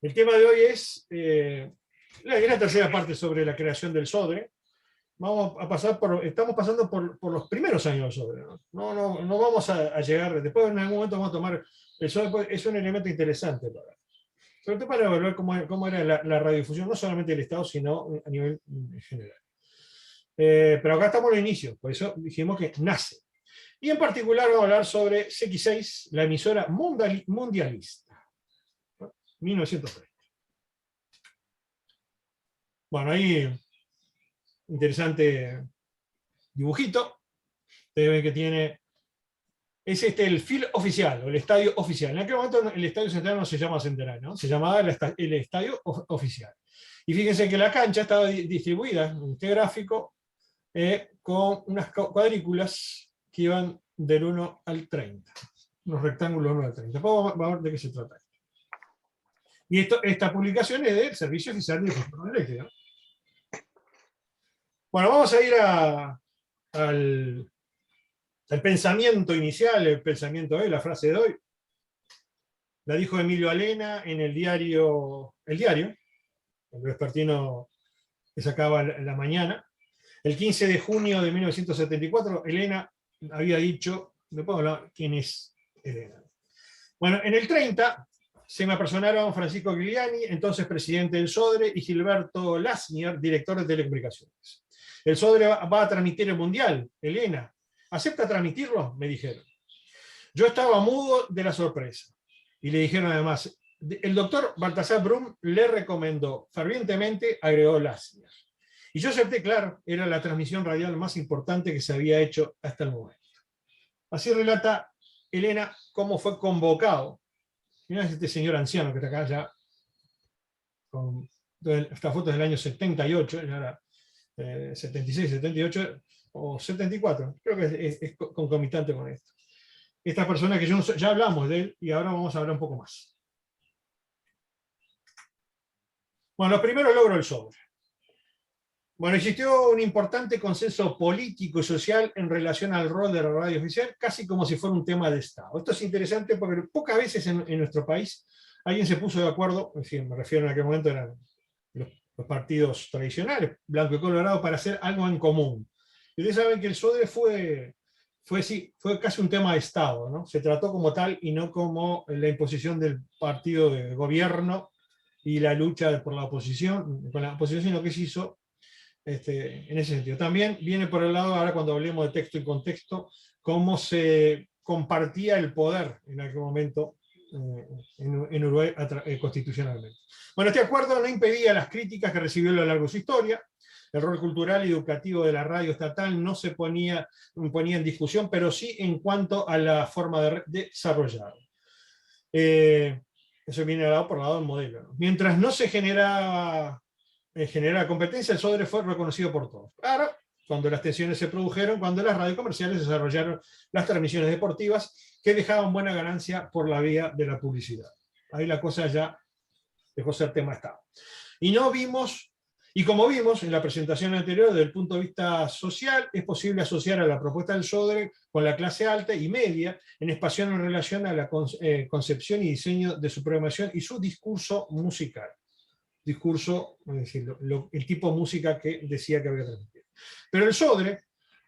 El tema de hoy es la tercera parte sobre la creación del Sodre. Estamos pasando por los primeros años del Sodre. No vamos a llegar, después en algún momento vamos a tomar, el Sodre es un elemento interesante sobre todo para evaluar cómo era la radiodifusión, no solamente del Estado, sino a nivel general. Pero acá estamos en el inicio, por eso dijimos que nace. Y en particular vamos a hablar sobre CX6, la emisora mundialista. 1930. Bueno, ahí interesante dibujito. Ustedes ven que tiene... Es el field oficial, o el estadio oficial. En aquel momento el estadio central no se llama Centenario, ¿no? Se llamaba el estadio oficial. Y fíjense que la cancha estaba distribuida en este gráfico con unas cuadrículas que iban del 1 al 30. Unos rectángulos 1 al 30. Después vamos a ver de qué se trata. Y esta publicación es del Servicio Oficial de Difusión Eléctrica. Bueno, vamos a ir al pensamiento inicial, el pensamiento de hoy, la frase de hoy. La dijo Emilio Alena en el diario, el vespertino que sacaba en la mañana. El 15 de junio de 1974, Elena había dicho, ¿me puedo hablar quién es Elena? Bueno, en el 30 se me apersonaron Francisco Giuliani, entonces presidente del Sodre, y Gilberto Lasnier, director de telecomunicaciones. El Sodre va a transmitir el Mundial, Elena. ¿Acepta transmitirlo? Me dijeron. Yo estaba mudo de la sorpresa. Y le dijeron además, el doctor Baltasar Brum le recomendó fervientemente, agregó Lasnier. Y yo acepté, claro, era la transmisión radial más importante que se había hecho hasta el momento. Así relata Elena cómo fue convocado. Mirá este señor anciano que está acá ya, con esta foto del año 78, ya era 76, 78 o 74, creo que es concomitante con esto. Esta persona que ya hablamos de él y ahora vamos a hablar un poco más. Bueno, lo primero logro el Sodre. Bueno, existió un importante consenso político y social en relación al rol de la radio oficial, casi como si fuera un tema de Estado. Esto es interesante porque pocas veces en nuestro país alguien se puso de acuerdo, en fin, me refiero en aquel momento eran los partidos tradicionales, Blanco y Colorado, para hacer algo en común. Y ustedes saben que el Sodre fue casi un tema de Estado, ¿no? Se trató como tal y no como la imposición del partido de gobierno y la lucha por la oposición, con la oposición, sino que se hizo en ese sentido. También viene por el lado, ahora cuando hablemos de texto y contexto, cómo se compartía el poder en aquel momento en Uruguay constitucionalmente. Bueno, este acuerdo no impedía las críticas que recibió a lo largo de su historia. El rol cultural y educativo de la radio estatal no se ponía en discusión, pero sí en cuanto a la forma de desarrollarlo. Eso viene dado por el lado del modelo, ¿no? Mientras no se generaba competencia, el Sodre fue reconocido por todos. Ahora, cuando las tensiones se produjeron, cuando las radios comerciales desarrollaron las transmisiones deportivas que dejaban buena ganancia por la vía de la publicidad. Ahí la cosa ya dejó ser tema de Estado. Y como vimos en la presentación anterior, desde el punto de vista social, es posible asociar a la propuesta del Sodre con la clase alta y media, en espacio en relación a la concepción y diseño de su programación y su discurso musical. Discurso, el tipo de música que decía que había que transmitir. Pero el Sodre,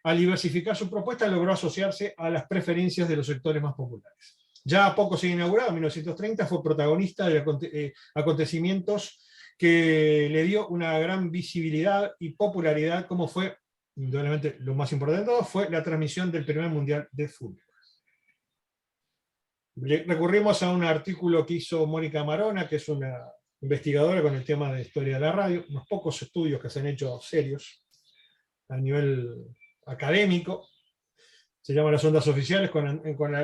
al diversificar su propuesta, logró asociarse a las preferencias de los sectores más populares. Ya a poco se inaugurado, en 1930, fue protagonista de acontecimientos que le dio una gran visibilidad y popularidad, como fue, indudablemente lo más importante de todo, fue la transmisión del primer mundial de fútbol. Recurrimos a un artículo que hizo Mónica Marona, que es una investigadora con el tema de historia de la radio, unos pocos estudios que se han hecho serios a nivel académico. Se llama Las ondas oficiales, con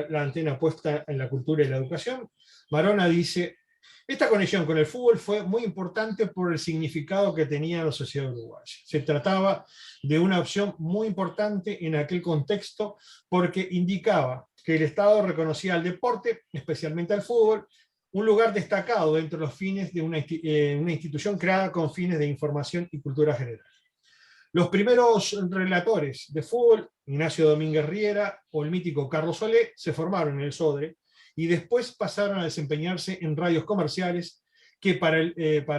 la antena puesta en la cultura y la educación. Marona dice, esta conexión con el fútbol fue muy importante por el significado que tenía la sociedad uruguaya. Se trataba de una opción muy importante en aquel contexto porque indicaba que el Estado reconocía al deporte, especialmente al fútbol, un lugar destacado dentro de los fines de una institución creada con fines de información y cultura general. Los primeros relatores de fútbol, Ignacio Domínguez Riera o el mítico Carlos Solé, se formaron en el Sodre y después pasaron a desempeñarse en radios comerciales que para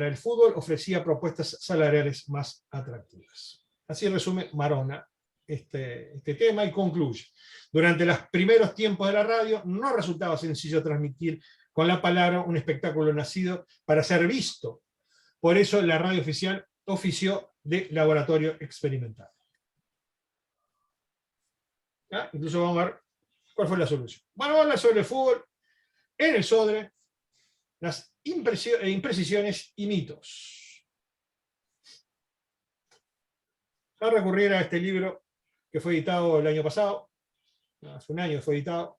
el fútbol ofrecía propuestas salariales más atractivas. Así resume Marona este tema y concluye. Durante los primeros tiempos de la radio no resultaba sencillo transmitir con la palabra un espectáculo nacido para ser visto. Por eso la radio oficial ofició de laboratorio experimental. Incluso vamos a ver cuál fue la solución. Bueno, vamos a hablar sobre el fútbol en el Sodre, las imprecisiones y mitos. Voy a recurrir a este libro que fue editado el año pasado, hace un año fue editado,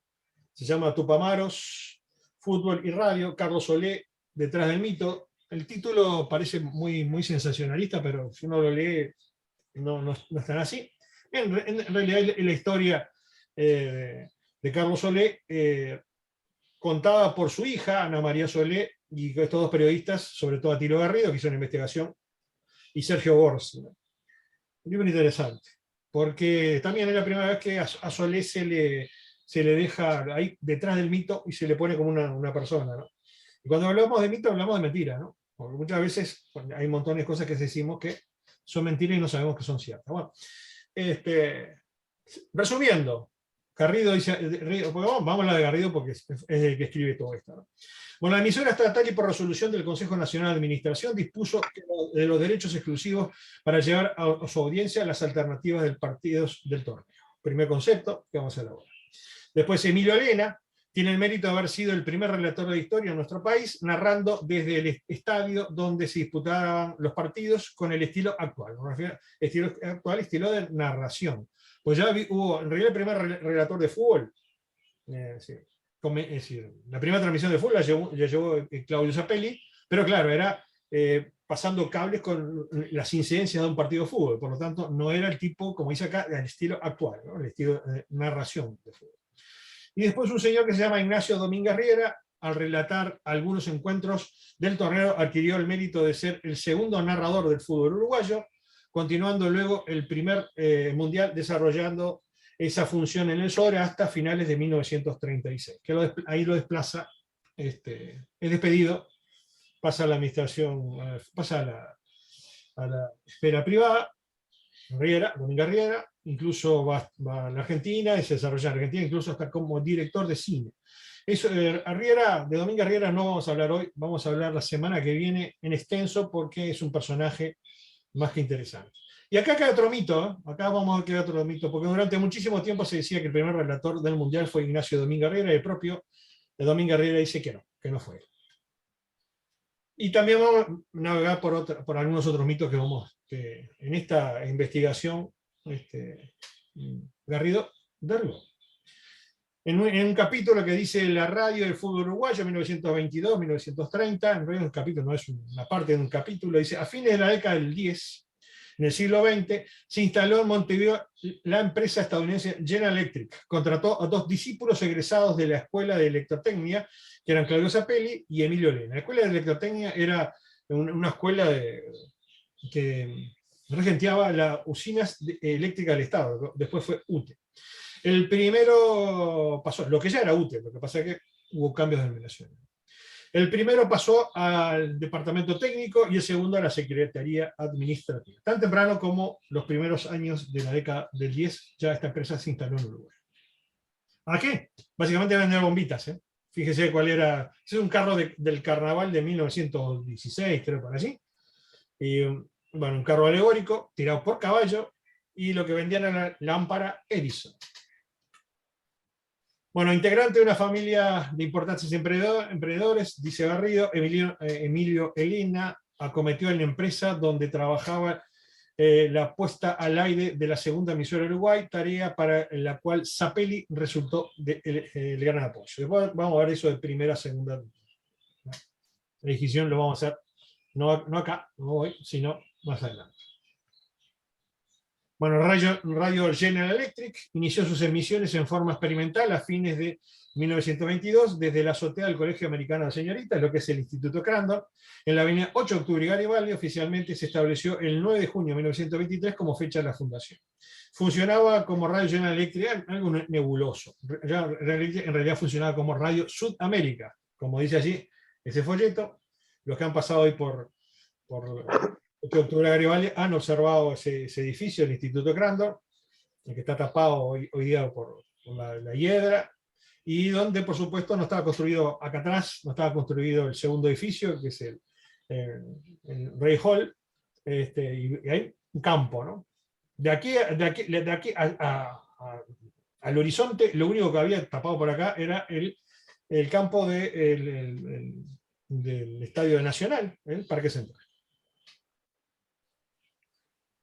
se llama Tupamaros, Fútbol y Radio, Carlos Solé, Detrás del mito. El título parece muy sensacionalista, pero si uno lo lee, no es tan así. En realidad, la historia de Carlos Solé, contada por su hija, Ana María Solé, y estos dos periodistas, sobre todo Attilio Garrido, que hizo una investigación, y Sergio Borsi. Un libro interesante, porque también es la primera vez que a Solé se le deja ahí detrás del mito y se le pone como una persona, ¿no? Y cuando hablamos de mito, hablamos de mentira, ¿no? Porque muchas veces hay montones de cosas que decimos que son mentiras y no sabemos que son ciertas. Bueno, resumiendo, Garrido dice, vamos a hablar de Garrido porque es el que escribe todo esto, ¿no? Bueno, la emisora estatal y por resolución del Consejo Nacional de Administración dispuso de los derechos exclusivos para llevar a su audiencia las alternativas del partidos del torneo. Primer concepto que vamos a elaborar. Después Emilio Elena tiene el mérito de haber sido el primer relator de historia en nuestro país, narrando desde el estadio donde se disputaban los partidos con el estilo actual. Me refiero estilo actual, estilo de narración. Pues ya hubo, en realidad, el primer relator de fútbol, sí, es decir, la primera transmisión de fútbol la llevó Claudio Zapelli, pero claro, era pasando cables con las incidencias de un partido de fútbol, por lo tanto no era el tipo, como dice acá, el estilo actual, ¿no? El estilo de narración de fútbol. Y después un señor que se llama Ignacio Domínguez Riera, al relatar algunos encuentros del torneo, adquirió el mérito de ser el segundo narrador del fútbol uruguayo, continuando luego el primer mundial desarrollando esa función en el Sodre hasta finales de 1936. Que ahí lo desplaza, es despedido, pasa a la administración, pasa a la esfera privada, Domínguez Riera, incluso va a la Argentina y se desarrolla en Argentina, incluso hasta como director de cine. Eso, de Domínguez Riera no vamos a hablar hoy, vamos a hablar la semana que viene en extenso porque es un personaje más que interesante. Y acá queda otro mito, ¿eh? Acá vamos a quedar otro mito, porque durante muchísimo tiempo se decía que el primer relator del Mundial fue Ignacio Domínguez Riera, y el propio de Domínguez Riera dice que no fue él. Y también vamos a navegar por algunos otros mitos que en esta investigación Garrido derribó. En un capítulo que dice la radio del fútbol uruguayo, 1922-1930, en realidad un capítulo, no es una parte de un capítulo, dice, a fines de la década del 10, en el siglo XX, se instaló en Montevideo la empresa estadounidense General Electric. Contrató a dos discípulos egresados de la Escuela de Electrotecnia, que eran Claudio Zapelli y Emilio Elena. La Escuela de Electrotecnia era una escuela que regenteaba las usinas eléctricas del Estado, después fue UTE. El primero pasó, lo que ya era UTE, lo que pasa es que hubo cambios de denominación. El primero pasó al departamento técnico y el segundo a la secretaría administrativa. Tan temprano como los primeros años de la década del 10, ya esta empresa se instaló en Uruguay. ¿A qué? Básicamente vender bombitas, ¿eh? Fíjese cuál era. Ese es un carro del carnaval de 1916, creo, por allí. Y, bueno, un carro alegórico, tirado por caballo, y lo que vendían era la lámpara Edison. Bueno, integrante de una familia de importantes emprendedores, dice Garrido, Emilio Elena acometió en la empresa donde trabajaba la puesta al aire de la segunda emisora de Uruguay, tarea para la cual Zapelli resultó el gran apoyo. Después vamos a ver eso de primera, segunda. La decisión lo vamos a hacer, no acá, no hoy, sino más adelante. Bueno, Radio General Electric inició sus emisiones en forma experimental a fines de 1922 desde la azotea del Colegio Americano de Señoritas, lo que es el Instituto Crandon, en la avenida 8 de octubre y Garibaldi. Oficialmente se estableció el 9 de junio de 1923 como fecha de la fundación. Funcionaba como Radio General Electric, algo nebuloso. En realidad funcionaba como Radio Sudamérica, como dice allí ese folleto. los que han pasado hoy por 8 de octubre de Garibaldi han observado ese edificio, el Instituto Crandall, el que está tapado hoy día por la hiedra, y donde, por supuesto, no estaba construido acá atrás, no estaba construido el segundo edificio, que es el Rey Hall, y hay un campo, ¿no? De aquí al horizonte, lo único que había tapado por acá era el campo del Estadio Nacional, el Parque Central.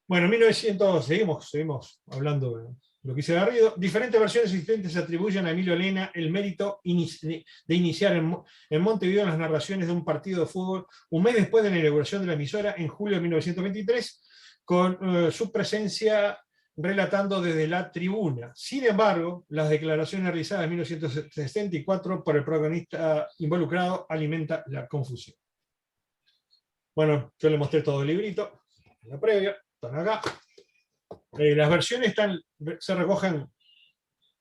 Bueno, en 1900, seguimos hablando de lo que dice Garrido. Diferentes versiones existentes atribuyen a Emilio Lena el mérito de iniciar en Montevideo las narraciones de un partido de fútbol un mes después de la inauguración de la emisora en julio de 1923, con su presencia relatando desde la tribuna. Sin embargo, las declaraciones realizadas en 1964 por el protagonista involucrado alimentan la confusión. Bueno, yo le mostré todo el librito, la previa, están acá. Las versiones se recogen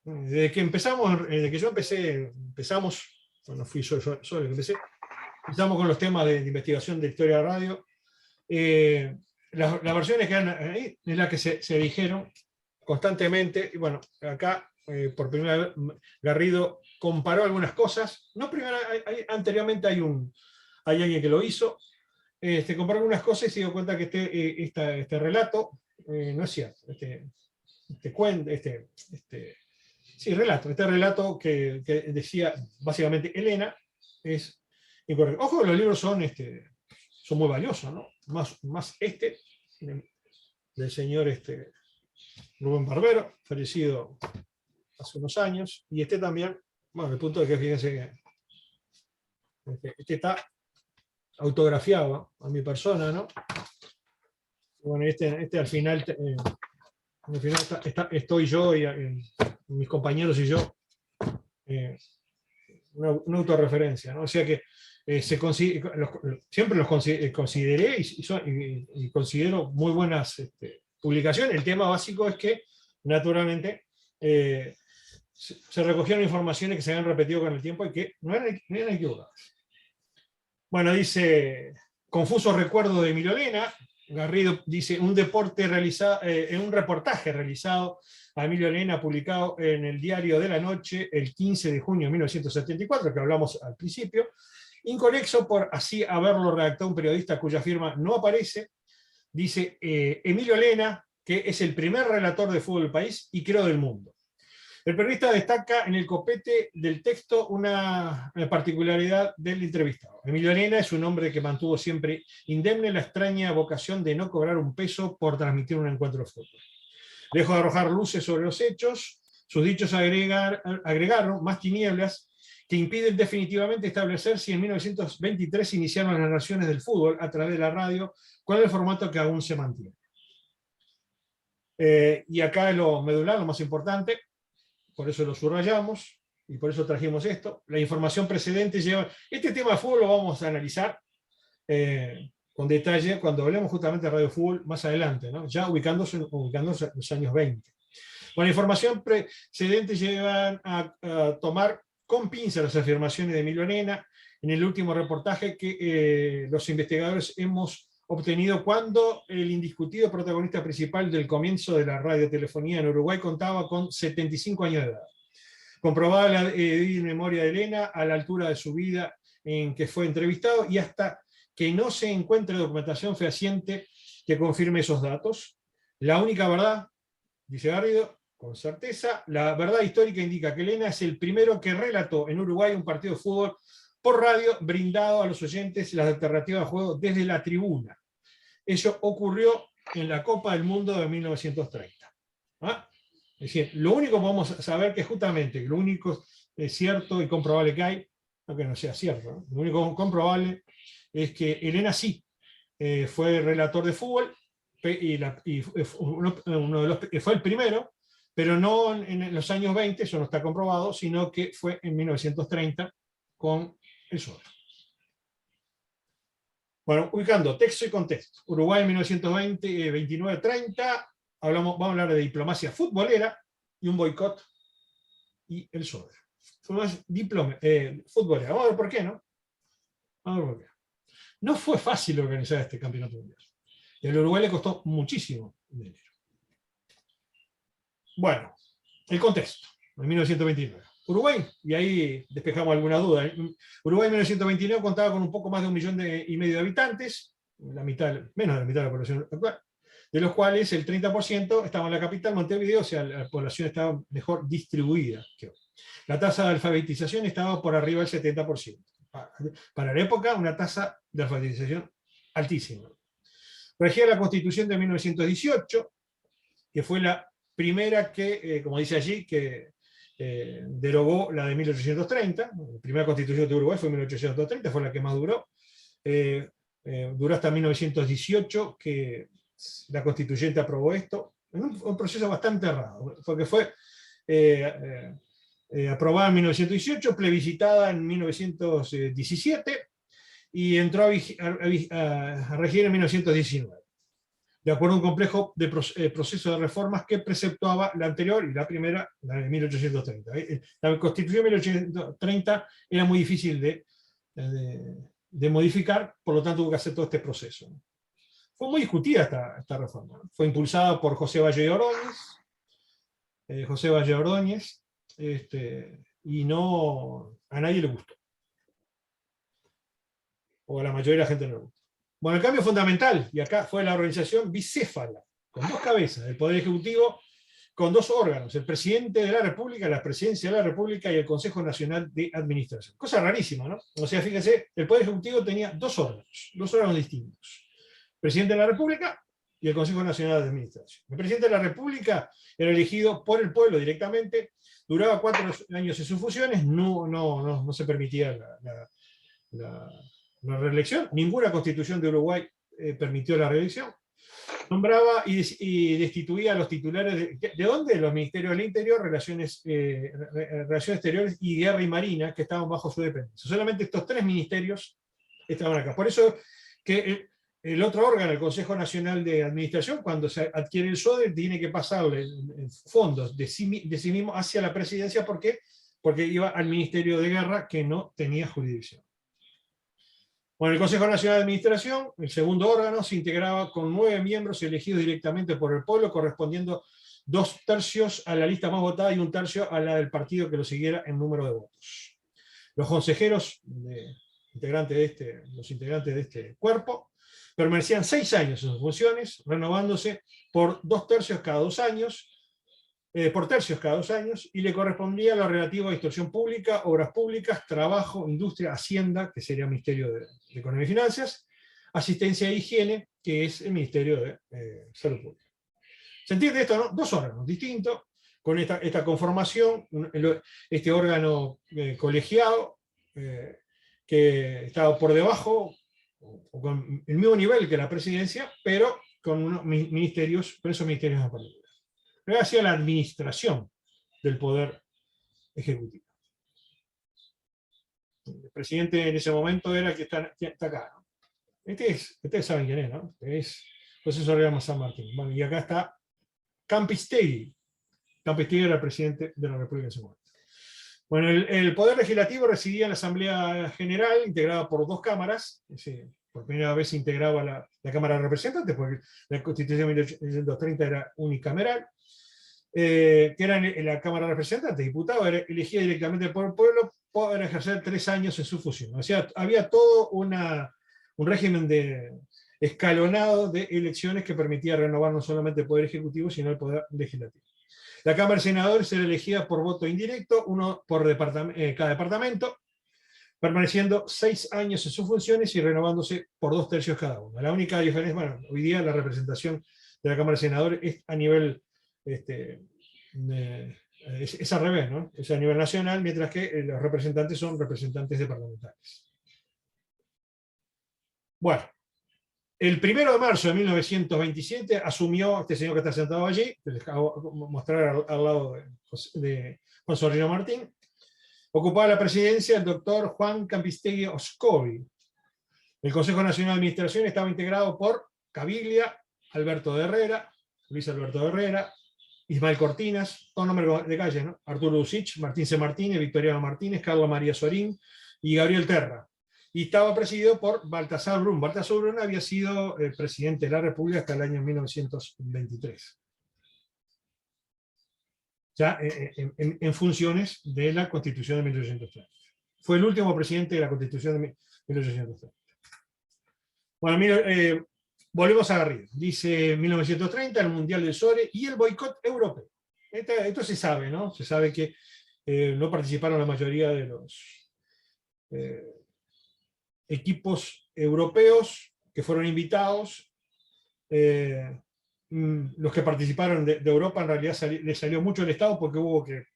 desde que empezamos, desde que yo empezamos, no fui yo el que empecé, empezamos con los temas de investigación de historia de radio. Las versiones que han ahí es las que se dijeron constantemente, y bueno, acá por primera vez Garrido comparó algunas cosas, no primero, anteriormente hay alguien que lo hizo, comparó algunas cosas y se dio cuenta que este relato no es cierto, este relato que decía básicamente Elena es incorrecto. Ojo, los libros son muy valiosos, ¿no? Más del señor Rubén Barbero, fallecido hace unos años, y también, bueno, el punto de que fíjense que está autografiado a mi persona, ¿no? Bueno, al final, estoy yo y mis compañeros y yo, una autorreferencia, ¿no? O sea que siempre los consideré y considero muy buenas publicaciones. El tema básico es que, naturalmente, se recogieron informaciones que se habían repetido con el tiempo y que no eran equivocadas. Bueno, dice, confuso recuerdo de Emilio Lena. Garrido dice, un reportaje realizado a Emilio Lena, publicado en el Diario de la Noche el 15 de junio de 1974, que hablamos al principio, inconexo por así haberlo redactado un periodista cuya firma no aparece. Dice, Emilio Lena, que es el primer relator de fútbol del país y creo del mundo. El periodista destaca en el copete del texto una particularidad del entrevistado. Emilio Lena es un hombre que mantuvo siempre indemne la extraña vocación de no cobrar un peso por transmitir un encuentro de fútbol. Lejos de arrojar luces sobre los hechos, sus dichos agregaron más tinieblas que impiden definitivamente establecer si en 1923 iniciaron las narraciones del fútbol a través de la radio, con el formato que aún se mantiene. Y acá es lo medular, lo más importante, por eso lo subrayamos, y por eso trajimos esto. La información precedente lleva... Este tema de fútbol lo vamos a analizar con detalle cuando hablemos justamente de Radio Fútbol más adelante, ¿no? Ya ubicándose en los años 20. Bueno, la información precedente llevan a tomar con pinzas las afirmaciones de Emilio Lena en el último reportaje que los investigadores hemos obtenido cuando el indiscutido protagonista principal del comienzo de la radiotelefonía en Uruguay contaba con 75 años de edad. Comprobada la memoria de Lena a la altura de su vida en que fue entrevistado y hasta que no se encuentre documentación fehaciente que confirme esos datos. La única verdad, dice Garrido, con certeza, la verdad histórica indica que Lena es el primero que relató en Uruguay un partido de fútbol por radio brindado a los oyentes las alternativas de juego desde la tribuna. Eso ocurrió en la Copa del Mundo de 1930. ¿Ah? Es decir, lo único que vamos a saber que justamente, lo único cierto y comprobable que hay, aunque no sea cierto, ¿no? Lo único comprobable es que Elena sí fue relator de fútbol y fue el primero, pero no en los años 20, eso no está comprobado, sino que fue en 1930 con el Sol. Bueno, ubicando texto y contexto. Uruguay en 1920, 29-30, vamos a hablar de diplomacia futbolera y un boicot y el Sol. Futbolera. Vamos a ver por qué, ¿no? Vamos a ver por qué. No fue fácil organizar este campeonato mundial. Y al Uruguay le costó muchísimo dinero. Bueno, el contexto, en 1929. Uruguay, y ahí despejamos alguna duda. Uruguay en 1929 contaba con un poco más de 1,5 millones de habitantes, la mitad, menos de la mitad de la población actual, de los cuales el 30% estaba en la capital, Montevideo, o sea, la población estaba mejor distribuida que hoy. La tasa de alfabetización estaba por arriba del 70%. Para la época, una tasa de alfabetización altísima. Regía la Constitución de 1918, que fue la primera que, como dice allí, que derogó la de 1830. La primera Constitución de Uruguay fue en 1830, fue la que más duró. Duró hasta 1918, que la constituyente aprobó esto, en un proceso bastante raro, porque fue aprobada en 1918, plebiscitada en 1917, y entró a regir en 1919, de acuerdo a un complejo de proceso de reformas que preceptuaba la anterior y la primera, la de 1830. La Constitución de 1830 era muy difícil de modificar, por lo tanto hubo que hacer todo este proceso. Fue muy discutida esta reforma. Fue impulsada por José Valle Ordóñez, y no, a nadie le gustó. O a la mayoría de la gente no le gustó. Bueno, el cambio fundamental, y acá fue la organización bicéfala, con 2 cabezas, el Poder Ejecutivo con 2 órganos, el Presidente de la República, la Presidencia de la República y el Consejo Nacional de Administración. Cosa rarísima, ¿no? O sea, fíjense, el Poder Ejecutivo tenía 2 órganos distintos. El Presidente de la República y el Consejo Nacional de Administración. El Presidente de la República era elegido por el pueblo directamente, duraba 4 años en sus funciones, no se permitía la reelección, ninguna constitución de Uruguay permitió la reelección. Nombraba y destituía a los titulares ¿de dónde? Los ministerios del Interior, Relaciones Exteriores y Guerra y Marina, que estaban bajo su dependencia. Solamente estos 3 ministerios estaban acá. Por eso que el otro órgano, el Consejo Nacional de Administración, cuando se adquiere el SODE, tiene que pasarle fondos de sí mismo hacia la presidencia. ¿Por qué? Porque iba al Ministerio de Guerra, que no tenía jurisdicción. Bueno, el Consejo Nacional de Administración, el segundo órgano, se integraba con 9 miembros elegidos directamente por el pueblo, correspondiendo 2/3 a la lista más votada y 1/3 a la del partido que lo siguiera en número de votos. Los consejeros, los integrantes de este cuerpo, permanecían 6 años en sus funciones, renovándose por 2/3 cada 2 años, por tercios cada 2 años, y le correspondía lo relativo a instrucción pública, obras públicas, trabajo, industria, hacienda, que sería el Ministerio de Economía y Finanzas, asistencia e higiene, que es el Ministerio de Salud Pública. ¿Se entiende esto, no? 2 órganos distintos, con esta conformación, este órgano colegiado, que estaba por debajo, o con el mismo nivel que la presidencia, pero con unos ministerios, pero esos ministerios en particular. Hacia la administración del Poder Ejecutivo. El presidente en ese momento era el que está acá, ¿no? Ustedes saben quién es, ¿no? Es José Soraya San Martín. Bueno, y acá está Campistegui. Campistegui era el presidente de la República en ese momento. Bueno, el Poder Legislativo residía en la Asamblea General, integrada por 2 cámaras. Por primera vez se integraba la Cámara de Representantes, porque la Constitución de 1830 era unicameral. Que era en la Cámara de Representantes, diputado, era elegida directamente por el pueblo para ejercer 3 años en su función. O sea, había todo un régimen escalonado de elecciones que permitía renovar no solamente el Poder Ejecutivo, sino el Poder Legislativo. La Cámara de Senadores era elegida por voto indirecto, uno por cada departamento, permaneciendo 6 años en sus funciones y renovándose por 2/3 cada uno. La única diferencia, bueno, hoy día la representación de la Cámara de Senadores es a nivel es al revés, ¿no? Es a nivel nacional, mientras que los representantes son representantes departamentales. Bueno, el 1 de marzo de 1927 asumió este señor que está sentado allí, que les acabo de mostrar al lado de Juan Sorrino Martín. Ocupaba la presidencia el doctor Juan Campistegui Oscovi. El Consejo Nacional de Administración estaba integrado por Caviglia, Alberto de Herrera, Luis Alberto de Herrera, Ismael Cortinas, todo nombre de calle, ¿no? Arturo Usich, Martín C. Martínez, Victoriano Martínez, Carlos María Sorín y Gabriel Terra. y estaba presidido por Baltasar Brum. Baltasar Brum había sido presidente de la República hasta el año 1923. Ya en funciones de la Constitución de 1830. Fue el último presidente de la Constitución de 1830. Bueno, mira, volvemos a Garrido. Dice 1930, el Mundial del Sobre y el boicot europeo. Esto se sabe, ¿no? Se sabe que no participaron la mayoría de los equipos europeos que fueron invitados. Los que participaron de Europa en realidad les salió mucho el Estado porque hubo que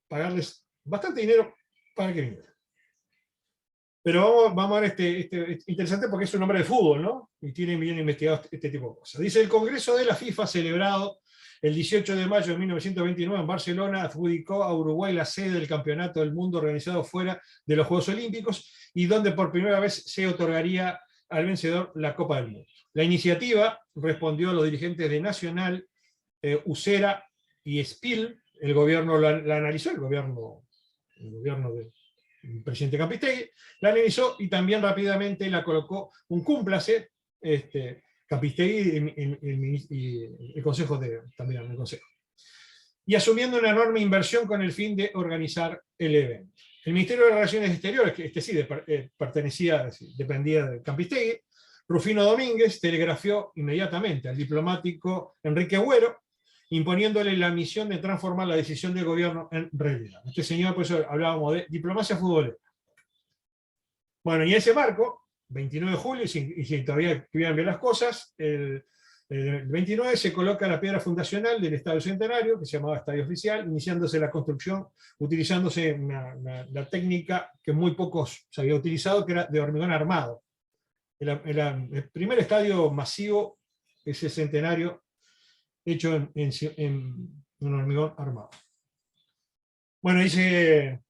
pagarles bastante dinero para que vinieran. Pero vamos a ver este interesante porque es un hombre de fútbol, ¿no? Y tiene bien investigado este tipo de cosas. Dice, el Congreso de la FIFA, celebrado el 18 de mayo de 1929 en Barcelona, adjudicó a Uruguay la sede del Campeonato del Mundo organizado fuera de los Juegos Olímpicos y donde por primera vez se otorgaría al vencedor la Copa del Mundo. La iniciativa respondió a los dirigentes de Nacional, Usera y Spil. El gobierno la analizó, el gobierno del presidente Campistegui, la analizó y también rápidamente la colocó un cúmplice, Campistegui y el Consejo también el Consejo. Y asumiendo una enorme inversión con el fin de organizar el evento. El Ministerio de Relaciones Exteriores, que sí dependía de Campistegui, Rufino Domínguez telegrafió inmediatamente al diplomático Enrique Agüero, imponiéndole la misión de transformar la decisión del gobierno en realidad. Este señor, por eso hablábamos de diplomacia futbolera. Bueno, y en ese marco, 29 de julio, y si todavía escribían bien las cosas, el 29 se coloca la piedra fundacional del Estadio Centenario, que se llamaba Estadio Oficial, iniciándose la construcción, utilizándose la técnica que muy pocos se había utilizado, que era de hormigón armado. El primer estadio masivo es el Centenario, hecho en un hormigón armado. Bueno, dice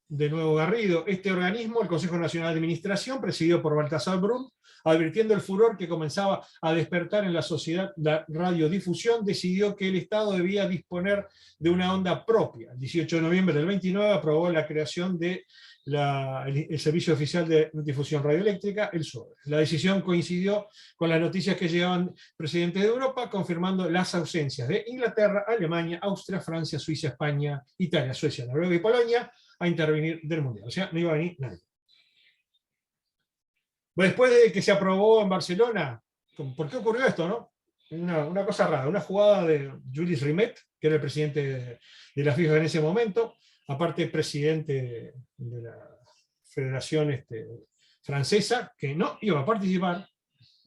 de nuevo Garrido, este organismo, el Consejo Nacional de Administración, presidido por Baltasar Brum, advirtiendo el furor que comenzaba a despertar en la sociedad la radiodifusión, decidió que el Estado debía disponer de una onda propia. El 18 de noviembre del 29 aprobó la creación de el Servicio Oficial de Difusión Radioeléctrica, el SODE. La decisión coincidió con las noticias que llegaban presidentes de Europa, confirmando las ausencias de Inglaterra, Alemania, Austria, Francia, Suiza, España, Italia, Suecia, Noruega y Polonia a intervenir del Mundial. O sea, no iba a venir nadie. Después de que se aprobó en Barcelona, ¿por qué ocurrió esto, no? Una cosa rara, una jugada de Jules Rimet, que era el presidente de la FIFA en ese momento, aparte presidente de la Federación Francesa, que no iba a participar.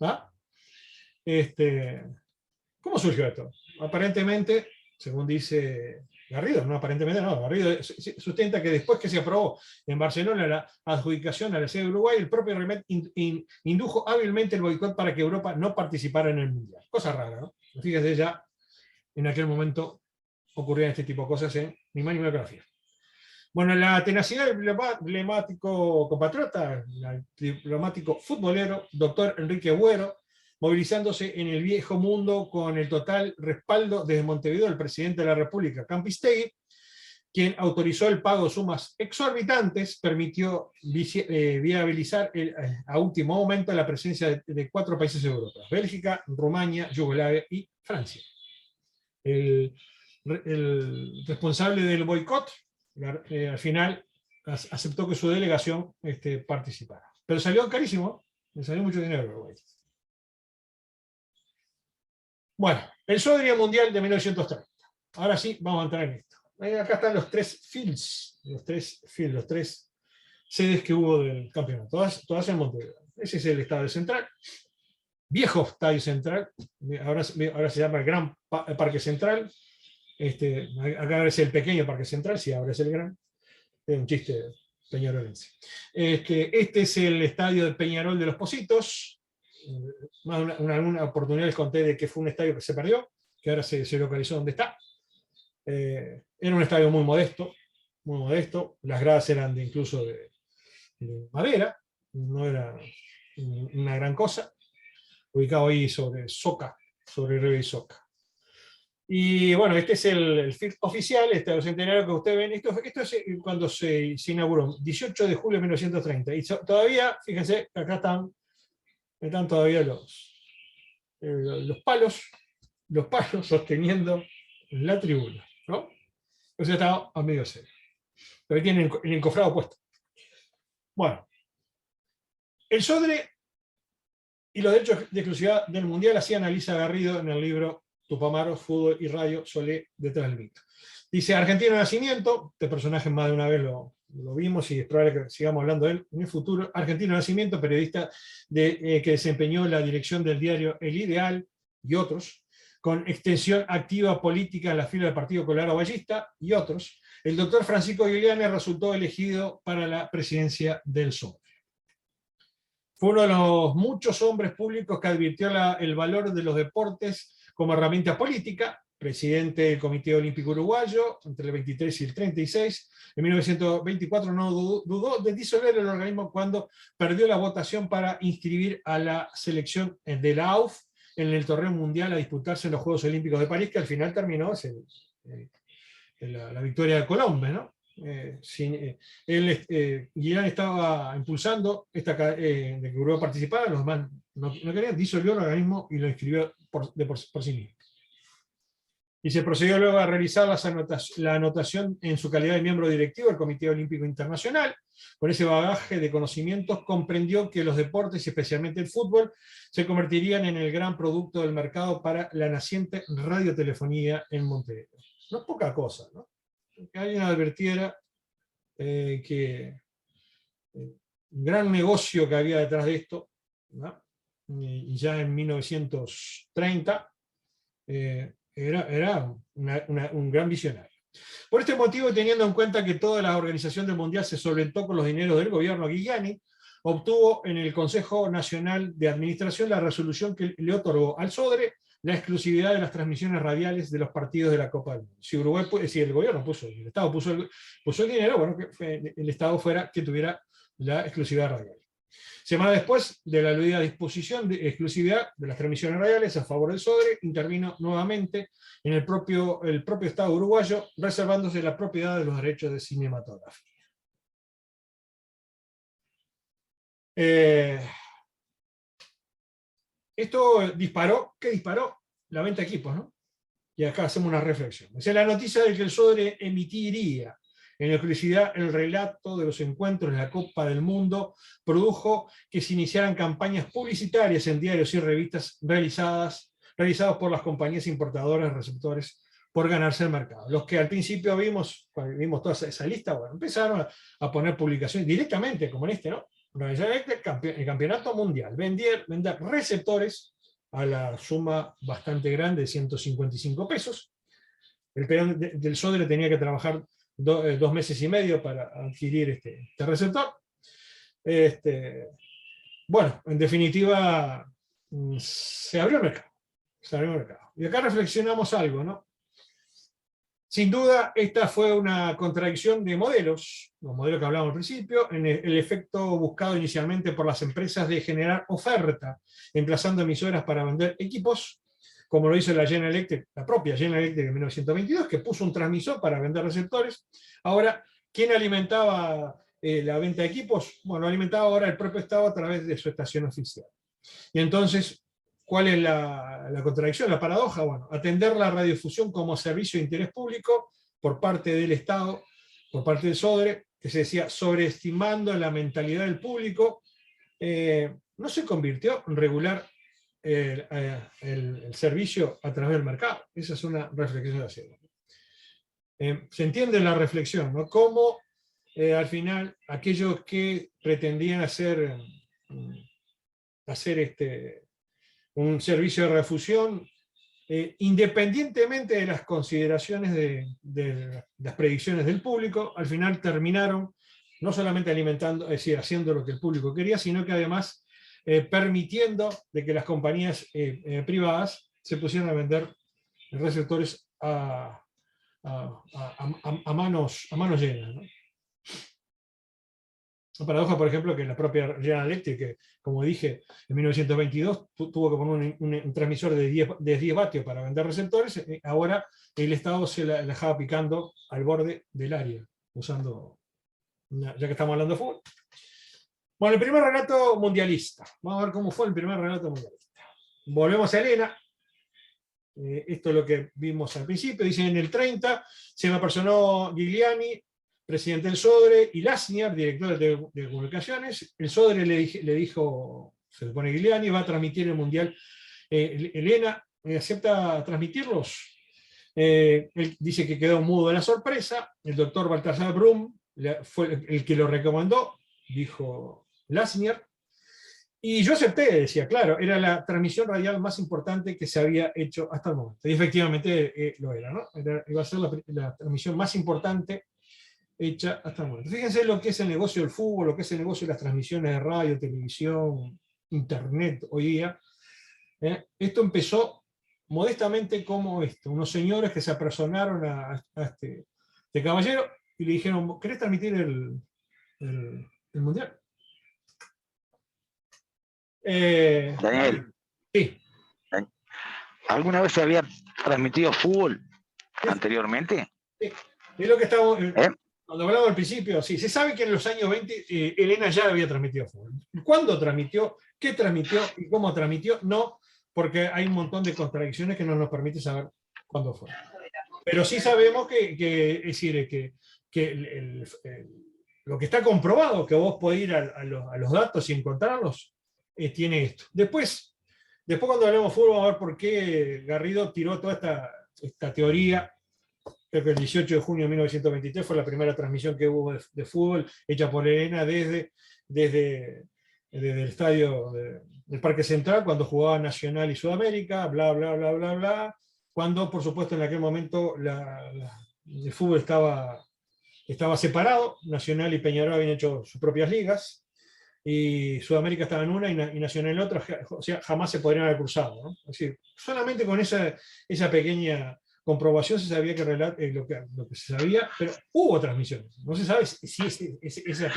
¿Va? ¿Cómo surgió esto? Aparentemente, según dice Garrido, no aparentemente no, Garrido sustenta que después que se aprobó en Barcelona la adjudicación a la sede de Uruguay, el propio Rimet indujo hábilmente el boicot para que Europa no participara en el Mundial. Cosa rara, ¿no? Fíjese, ya en aquel momento ocurrían este tipo de cosas en ni más ni menos que la FIFA. Bueno, la tenacidad del emblemático compatriota, el diplomático futbolero, doctor Enrique Agüero, movilizándose en el viejo mundo con el total respaldo desde Montevideo del presidente de la República, Campistegui, quien autorizó el pago de sumas exorbitantes, permitió viabilizar a último momento la presencia de 4 países europeos: Bélgica, Rumania, Yugoslavia y Francia. El responsable del boicot al final aceptó que su delegación participara. Pero salió carísimo, le salió mucho dinero a Uruguay. Bueno, el Sodria Mundial de 1930. Ahora sí, vamos a entrar en esto. Acá están los 3 fields, los tres sedes que hubo del campeonato, todas en Montevideo. Ese es el Estadio Central, viejo Estadio Central, ahora se llama el Gran Parque Central. Acá es el pequeño Parque Central, sí, ahora es el gran. Es un chiste peñarolense. Este es el estadio de Peñarol de los Positos. Una oportunidad les conté de que fue un estadio que se perdió, que ahora se localizó donde está. Era un estadio muy modesto, muy modesto. Las gradas eran incluso de madera, no era una gran cosa. Ubicado ahí sobre Soca, sobre Río y Soca. Y bueno, este es el feed oficial, este centenario que ustedes ven. Esto es cuando se inauguró, 18 de julio de 1930. Y todavía, fíjense, acá están todavía los palos sosteniendo la tribuna, ¿no? O sea, está a medio cero. Pero ahí tienen el encofrado puesto. Bueno, el Sodre y los derechos de exclusividad del Mundial, así analiza Garrido en el libro Tupamaros, Fútbol y Radio, Solé detrás del mito. Dice, Argentino de nacimiento, este personaje más de una vez lo vimos y es probable que sigamos hablando de él en el futuro. Argentino de nacimiento, periodista que desempeñó la dirección del diario El Ideal y otros, con extensión activa política en la fila del Partido Colorado Ballista y otros. El doctor Francisco Giuliani resultó elegido para la presidencia del Sodre. Fue uno de los muchos hombres públicos que advirtió el valor de los deportes como herramienta política, presidente del Comité Olímpico Uruguayo entre el 23 y el 36. En 1924 no dudó de disolver el organismo cuando perdió la votación para inscribir a la selección de la AUF en el torneo mundial a disputarse en los Juegos Olímpicos de París, que al final terminó la victoria de Colombia, ¿no? Giuliani estaba impulsando de que Uruguay participara, los demás no querían, disolvió el organismo y lo inscribió por sí mismo. Y se procedió luego a realizar la anotación en su calidad de miembro directivo del Comité Olímpico Internacional. Con ese bagaje de conocimientos comprendió que los deportes, y especialmente el fútbol, se convertirían en el gran producto del mercado para la naciente radiotelefonía en Montevideo. No es poca cosa, ¿no? Que alguien advirtiera que un gran negocio que había detrás de esto, ¿no? Y ya en 1930 era un gran visionario. Por este motivo, teniendo en cuenta que toda la organización del Mundial se solventó con los dineros del gobierno, Giuliani obtuvo en el Consejo Nacional de Administración la resolución que le otorgó al Sodre la exclusividad de las transmisiones radiales de los partidos de la Copa del Mundo. Si el gobierno el Estado puso el dinero, bueno, que el Estado fuera que tuviera la exclusividad radial. Semanas después de la aludida disposición de exclusividad de las transmisiones radiales a favor del Sodre, intervino nuevamente en el propio Estado uruguayo, reservándose la propiedad de los derechos de cinematografía. Esto disparó, ¿qué disparó? La venta de equipos, ¿no? Y acá hacemos una reflexión. Es la noticia de que el Sodre emitiría en exclusividad el relato de los encuentros de la Copa del Mundo, produjo que se iniciaran campañas publicitarias en diarios y revistas realizados por las compañías importadoras receptores por ganarse el mercado. Los que al principio vimos toda esa lista, bueno, empezaron a poner publicaciones directamente, como en este, ¿no? El campeonato mundial, vender receptores a la suma bastante grande de 155 pesos. El peón del Sodre tenía que trabajar 2 meses y medio para adquirir este receptor. Bueno, en definitiva, se abrió el mercado. Y acá reflexionamos algo, ¿no? Sin duda, esta fue una contradicción de modelos, los modelos que hablábamos al principio, en el efecto buscado inicialmente por las empresas de generar oferta, emplazando emisoras para vender equipos, como lo hizo la propia General Electric en 1922, que puso un transmisor para vender receptores. Ahora, ¿quién alimentaba la venta de equipos? Bueno, alimentaba ahora el propio Estado a través de su estación oficial. Y entonces, ¿cuál es la contradicción, la paradoja? Bueno, atender la radiodifusión como servicio de interés público por parte del Estado, por parte del Sodre, que se decía sobreestimando la mentalidad del público, no se convirtió en regular el servicio a través del mercado. Esa es una reflexión a hacer. Se entiende la reflexión, ¿no? Cómo al final aquellos que pretendían hacer un servicio de refusión, independientemente de las consideraciones de las predicciones del público, al final terminaron no solamente alimentando, es decir, haciendo lo que el público quería, sino que además permitiendo de que las compañías privadas se pusieran a vender receptores a manos llenas, ¿no? paradoja, por ejemplo, que la propia General Electric, que como dije, en 1922 tuvo que poner un transmisor de 10 vatios para vender receptores, ahora el Estado se la dejaba picando al borde del área, usando, ya que estamos hablando de fútbol. Bueno, el primer relato mundialista. Vamos a ver cómo fue el primer relato mundialista. Volvemos a Elena. Esto es lo que vimos al principio. Dice, en el 30 se me apersonó Giuliani, presidente del Sodre, y Lasnier, director de comunicaciones. El Sodre le dijo, se le pone Giuliani, va a transmitir el Mundial. Elena acepta transmitirlos. Él dice que quedó mudo de la sorpresa. El doctor Baltasar Brum fue el que lo recomendó, dijo Lasnier. Y yo acepté, decía, claro, era la transmisión radial más importante que se había hecho hasta el momento. Y efectivamente lo era, ¿no? Iba a ser la transmisión más importante hecha hasta el momento. Fíjense lo que es el negocio del fútbol, lo que es el negocio de las transmisiones de radio, televisión, internet hoy día. Esto empezó modestamente como esto, unos señores que se apersonaron a este caballero y le dijeron, ¿querés transmitir el Mundial? Daniel, sí. ¿Alguna vez se había transmitido fútbol anteriormente? Sí. Es lo que estamos... Cuando hablamos al principio, sí, se sabe que en los años 20 Elena ya había transmitido fútbol. ¿Cuándo transmitió? ¿Qué transmitió? ¿Y cómo transmitió? No, porque hay un montón de contradicciones que no nos permite saber cuándo fue. Pero sí sabemos es decir, que lo que está comprobado, que vos podés ir a los datos y encontrarlos, tiene esto. Después cuando hablemos de fútbol, vamos a ver por qué Garrido tiró toda esta teoría. Creo que el 18 de junio de 1923 fue la primera transmisión que hubo de fútbol hecha por Elena desde el estadio del Parque Central, cuando jugaba Nacional y Sudamérica, bla, bla, bla, bla, bla. Cuando, por supuesto, en aquel momento el fútbol estaba separado, Nacional y Peñarol habían hecho sus propias ligas, y Sudamérica estaba en una y Nacional en otra, o sea, jamás se podrían haber cruzado, ¿no? Es decir, solamente con esa pequeña comprobación se sabía que lo que se sabía, pero hubo transmisiones. No se sabe si esa...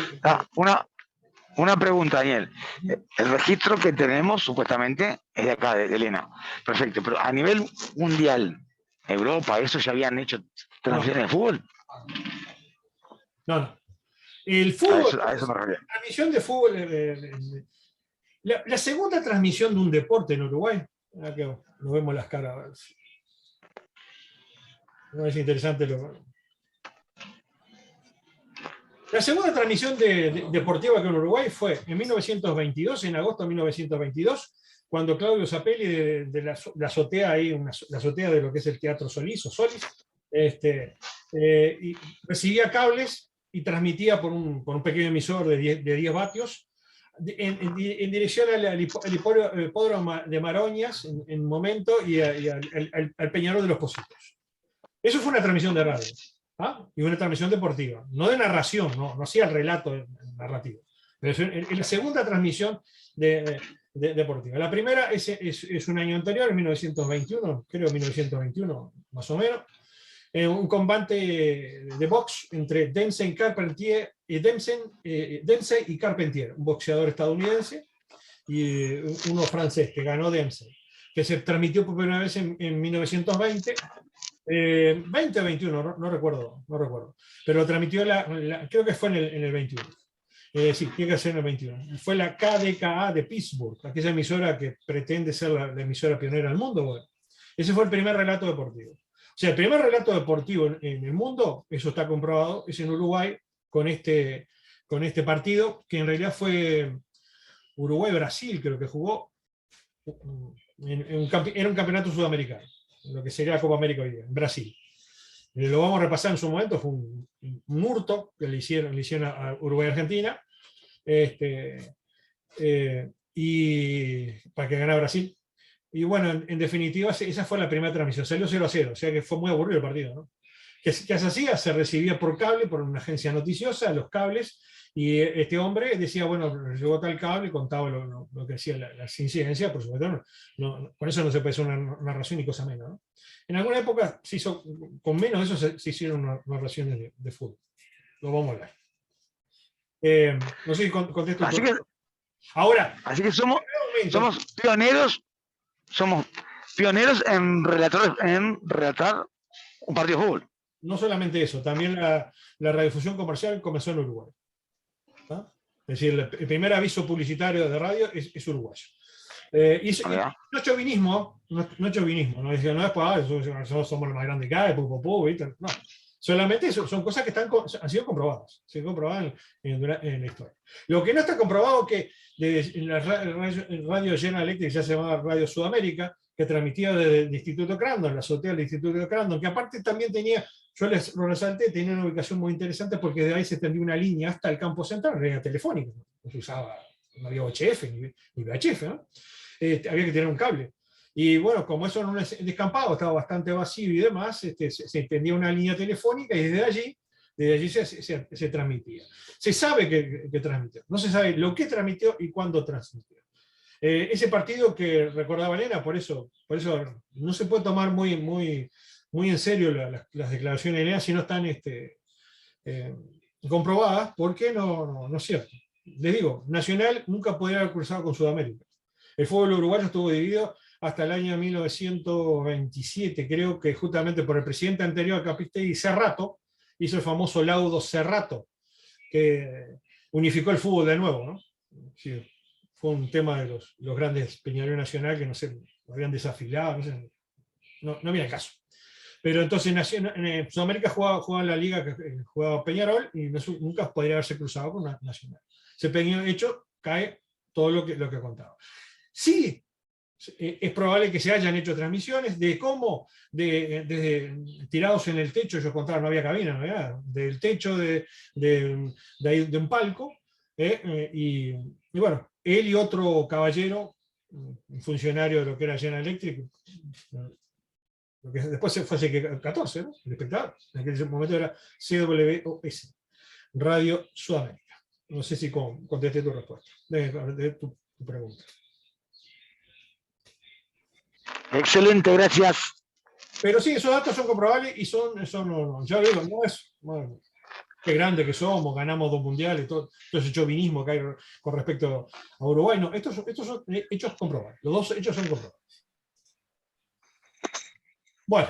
Una pregunta, Daniel. El registro que tenemos supuestamente es de acá, de Elena. Perfecto, pero a nivel mundial, Europa, ¿eso ya habían hecho transmisiones de fútbol? No. El fútbol, a eso me refiero. La transmisión de fútbol, la segunda transmisión de un deporte en Uruguay, que nos vemos las caras. No es interesante La segunda transmisión deportiva que en Uruguay fue en 1922, en agosto de 1922, cuando Claudio Zapelli de la azotea, la azotea de lo que es el Teatro Solís, o Solis, y recibía cables y transmitía por un pequeño emisor de 10 vatios en dirección al hipódromo de Maroñas en momento y al Peñarol de los Pocitos. Eso fue una transmisión de radio. Y una transmisión deportiva, no de narración, no hacía el relato narrativo. Pero es la segunda transmisión deportiva. La primera es un año anterior, en 1921, creo 1921 más o menos, un combate de box entre Dempsey y Carpentier, un boxeador estadounidense y uno francés que ganó Dempsey, que se transmitió por primera vez en 1920. 20 o 21, no recuerdo, pero lo transmitió creo que fue en el 21. Sí, tiene que ser en el 21. Fue la KDKA de Pittsburgh, aquella emisora que pretende ser la emisora pionera del mundo. Bueno, ese fue el primer relato deportivo. O sea, el primer relato deportivo en el mundo, eso está comprobado, es en Uruguay, con este partido, que en realidad fue Uruguay-Brasil, creo que jugó. Era un campeonato sudamericano, lo que sería la Copa América hoy día, en Brasil. Lo vamos a repasar en su momento, fue un hurto que le hicieron a Uruguay y Argentina, y para que ganara Brasil. Y bueno, en definitiva, esa fue la primera transmisión, salió 0-0, o sea que fue muy aburrido el partido, ¿no? ¿Qué se hacía? Se recibía por cable, por una agencia noticiosa, los cables, y este hombre decía, bueno, llegó tal cable, contaba lo que decía las incidencias, por supuesto, con eso no se puede hacer una narración ni cosa menos, ¿no? En alguna época se hizo, con menos de eso se hicieron narraciones de fútbol. Lo vamos a ver. No sé si contesto Así tu... que, Ahora, así que somos, momento, somos pioneros en relatar un partido de fútbol. no solamente eso, también la radiodifusión comercial comenzó en Uruguay. ¿Tá? Es decir, el primer aviso publicitario de radio es uruguayo. Y no es chauvinismo, no es chauvinismo, no es nosotros somos los más grandes que hay, ¿viste? No. Solamente eso, son cosas que han sido comprobadas, se han comprobado en la historia. Lo que no está comprobado es que en la radio General Electric ya se llamaba Radio Sudamérica, que transmitía desde el Instituto Crandon, la azotea del Instituto Crandon, que aparte también tenía, yo lo resalté, tenía una ubicación muy interesante porque de ahí se extendía una línea hasta el campo central, era telefónica, no se usaba, no había UHF ni VHF, ¿no? Había que tener un cable. Y bueno, como eso en un descampado estaba bastante vacío y demás, se extendía una línea telefónica y desde allí se transmitía. Se sabe que transmitió, no se sabe lo que transmitió y cuándo transmitió. Ese partido que recordaba Elena, por eso no se puede tomar muy en serio las declaraciones de Elena si no están comprobadas, porque no es cierto. Les digo, Nacional nunca podría haber cruzado con Sudamérica. El fútbol uruguayo estuvo dividido hasta el año 1927, creo que justamente por el presidente anterior a Capistegui, Cerrato, hizo el famoso laudo Cerrato, que unificó el fútbol de nuevo, ¿no? Sí, fue un tema de los grandes Peñarol Nacional que no sé, habían desafiliado, no había caso. Pero entonces en Sudamérica jugaba en la liga que jugaba Peñarol y nunca podría haberse cruzado con Nacional. Ese pequeño hecho cae todo lo que contaba. Sí, es probable que se hayan hecho transmisiones de cómo, tirados en el techo, yo contaba, no había cabina, no había, del techo de un palco, y bueno, él y otro caballero, un funcionario de lo que era General Electric, lo que después fue hace 14, ¿no? El espectador, en aquel momento era CWOS, Radio Sudamérica. No sé si contesté tu respuesta, de tu pregunta. Excelente, gracias. Pero sí, esos datos son comprobables y ya digo, no es, bueno, qué grande que somos, ganamos 2 mundiales, todo ese chauvinismo que hay con respecto a Uruguay. No, estos son hechos comprobables. Los 2 hechos son comprobables. Bueno,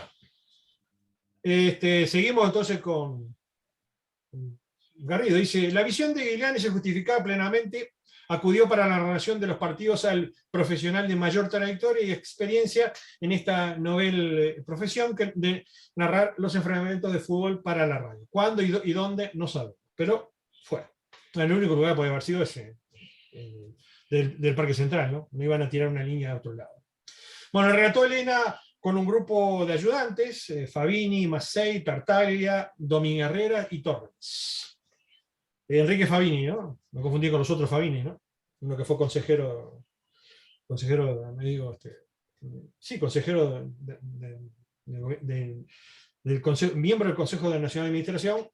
seguimos entonces con Garrido. Dice, la visión de Giuliani se justificaba plenamente. Acudió para la narración de los partidos al profesional de mayor trayectoria y experiencia en esta novel profesión de narrar los enfrentamientos de fútbol para la radio. ¿Cuándo y dónde? No sabemos, pero fue. El único lugar puede haber sido ese, del Parque Central, ¿no? No iban a tirar una línea a otro lado. Bueno, relató Elena con un grupo de ayudantes, Fabini, Massey, Tartaglia, Domínguez Herrera y Torres. Enrique Fabini, ¿no? Me confundí con los otros Fabini, ¿no? Uno que fue consejero, me digo, sí, consejero del consejo, miembro del Consejo de Nacional de Administración,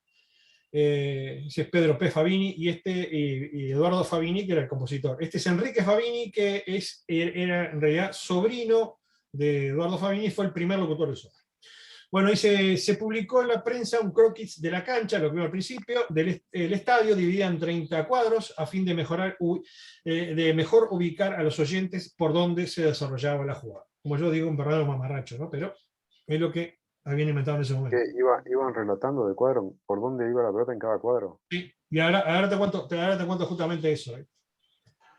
ese es Pedro P. Fabini, y Eduardo Fabini, que era el compositor. Este es Enrique Fabini, que era en realidad sobrino de Eduardo Fabini, fue el primer locutor de Soda. Bueno, dice, se publicó en la prensa un croquis de la cancha, lo que vimos al principio, del estadio, dividida en 30 cuadros, a fin de mejor ubicar a los oyentes por donde se desarrollaba la jugada. Como yo digo, un verdadero mamarracho, ¿no? Pero es lo que habían inventado en ese momento. Iban relatando de cuadro, por dónde iba la pelota en cada cuadro. Sí, y ahora te cuento justamente eso.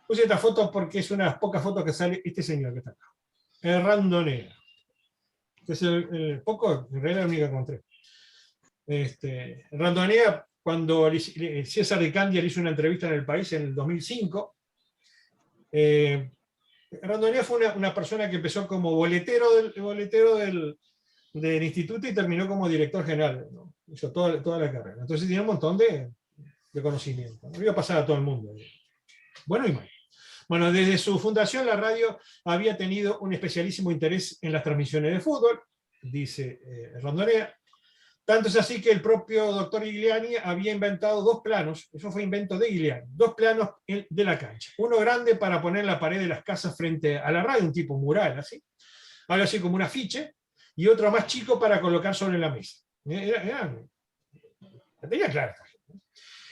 Puse esta foto porque es una de las pocas fotos que sale este señor que está acá. Randonea. Es el poco, en realidad la única que encontré. Randonea, cuando César Di Candia le hizo una entrevista en El País en el 2005, Randonea fue una persona que empezó como boletero del instituto y terminó como director general, ¿no? Hizo toda la carrera. Entonces tiene un montón de conocimiento, ¿no? Iba a pasar a todo el mundo. Bueno y mal. Bueno, desde su fundación la radio había tenido un especialísimo interés en las transmisiones de fútbol, dice Randonea. Tanto es así que el propio doctor Giuliani había inventado 2 planos, eso fue invento de Giuliani, 2 planos de la cancha. Uno grande para poner en la pared de las casas frente a la radio, un tipo mural, así, algo así como un afiche, y otro más chico para colocar sobre la mesa. La tenía clara.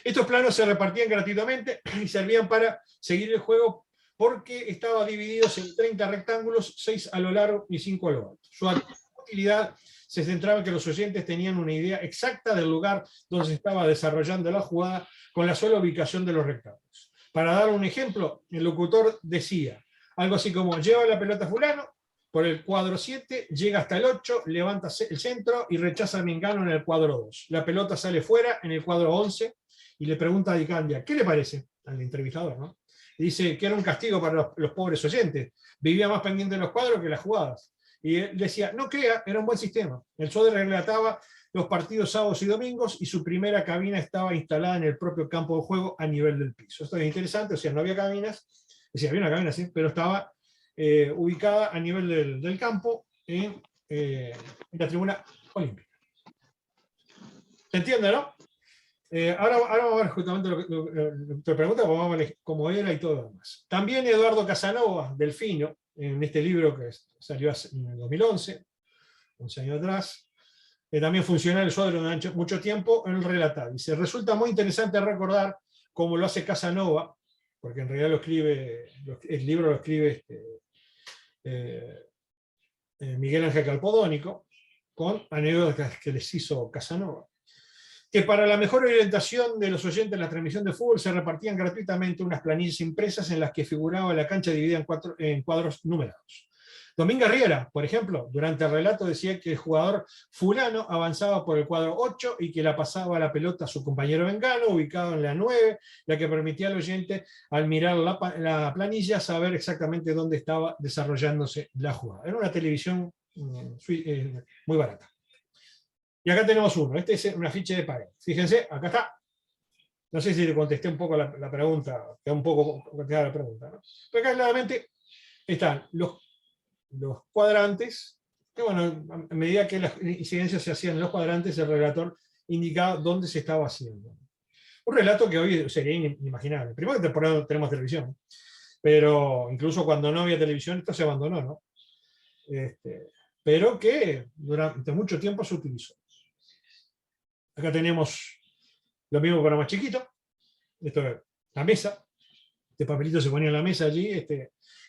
Estos planos se repartían gratuitamente y servían para seguir el juego porque estaban divididos en 30 rectángulos, 6 a lo largo y 5 a lo alto. Su utilidad se centraba en que los oyentes tenían una idea exacta del lugar donde se estaba desarrollando la jugada con la sola ubicación de los rectángulos. Para dar un ejemplo, el locutor decía algo así como: lleva la pelota fulano por el cuadro 7, llega hasta el 8, levanta el centro y rechaza a Mengano en el cuadro 2. La pelota sale fuera en el cuadro 11 y le pregunta a Di Candia, ¿qué le parece? Al entrevistador, ¿no? Y dice que era un castigo para los pobres oyentes. Vivía más pendiente de los cuadros que las jugadas. Y él decía, no crea, era un buen sistema. El Sodre relataba los partidos sábados y domingos y su primera cabina estaba instalada en el propio campo de juego a nivel del piso. Esto es interesante, o sea, no había cabinas, es decir, había una cabina, sí, pero estaba ubicada a nivel del campo en la tribuna olímpica. ¿Se entiende, no? Ahora vamos a ver justamente lo que te pregunta, vamos a ver cómo era y todo lo demás. También Eduardo Casanova, Delfino, en este libro que salió en el 2011, 11 años atrás, también funcionó el Sodre durante mucho tiempo, en el relatar. Dice, resulta muy interesante recordar cómo lo hace Casanova, porque en realidad el libro lo escribe Miguel Ángel Calpodónico, con anécdotas que les hizo Casanova. Que para la mejor orientación de los oyentes en la transmisión de fútbol se repartían gratuitamente unas planillas impresas en las que figuraba la cancha dividida en cuadros numerados. Domingo Riera, por ejemplo, durante el relato decía que el jugador fulano avanzaba por el cuadro 8 y que la pasaba la pelota a su compañero Mengano, ubicado en la 9, la que permitía al oyente, al mirar la planilla, saber exactamente dónde estaba desarrollándose la jugada. Era una televisión muy barata. Y acá tenemos uno, este es un afiche de pared. Fíjense, acá está. No sé si le contesté un poco la pregunta, queda un poco contestada la pregunta, ¿no? Pero acá claramente están los cuadrantes, que bueno, a medida que las incidencias se hacían en los cuadrantes, el relator indicaba dónde se estaba haciendo. Un relato que hoy sería inimaginable. Primero que tenemos televisión, pero incluso cuando no había televisión esto se abandonó, ¿no? Pero que durante mucho tiempo se utilizó. Acá tenemos lo mismo para más chiquito. Esto es la mesa. Este papelito se ponía en la mesa allí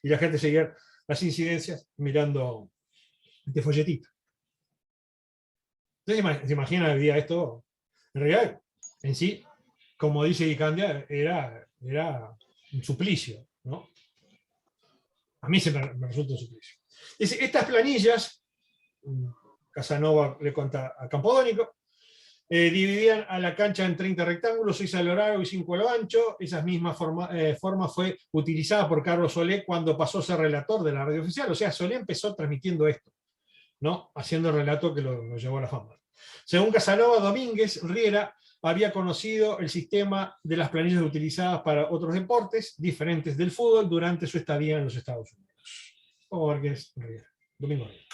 y la gente seguía las incidencias mirando este folletito. Entonces, ¿se imagina el día esto? En realidad, en sí, como dice Di Candia, era un suplicio, ¿no? A mí me resulta un suplicio. Dice, estas planillas, Casanova le cuenta a Campodónico, dividían a la cancha en 30 rectángulos, 6 a lo largo y 5 a lo ancho. Esa misma forma fue utilizada por Carlos Solé cuando pasó a ser relator de la radio oficial. O sea, Solé empezó transmitiendo esto, ¿no? Haciendo el relato que lo llevó a la fama. Según Casanova, Domínguez Riera había conocido el sistema de las planillas utilizadas para otros deportes diferentes del fútbol durante su estadía en los Estados Unidos. Vamos a ver qué es Riera. Domingo Riera.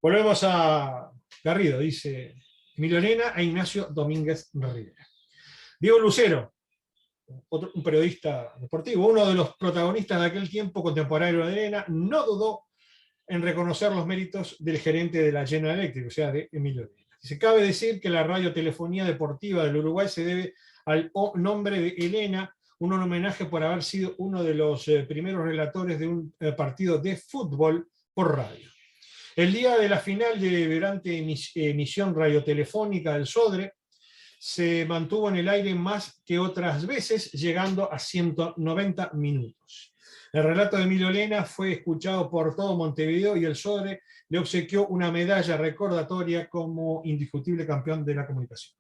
Volvemos a Garrido, dice Emilio Arena e Ignacio Domínguez Rivera. Diego Lucero, un periodista deportivo, uno de los protagonistas de aquel tiempo contemporáneo de Arena, no dudó en reconocer los méritos del gerente de la General Electric, o sea, de Emilio Arena. Se cabe decir que la radiotelefonía deportiva del Uruguay se debe al nombre de Elena, un homenaje por haber sido uno de los primeros relatores de un partido de fútbol por radio. El día de la final de vibrante emisión radiotelefónica del Sodre se mantuvo en el aire más que otras veces, llegando a 190 minutos. El relato de Emilio Elena fue escuchado por todo Montevideo y el Sodre le obsequió una medalla recordatoria como indiscutible campeón de la comunicación.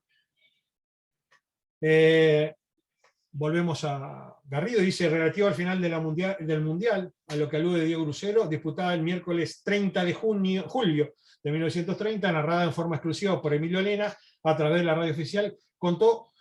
Volvemos a Garrido, dice, relativo al final del Mundial, a lo que alude Diego Lucero, disputada el miércoles 30 de julio de 1930, narrada en forma exclusiva por Emilio Elena, a través de la radio oficial, contó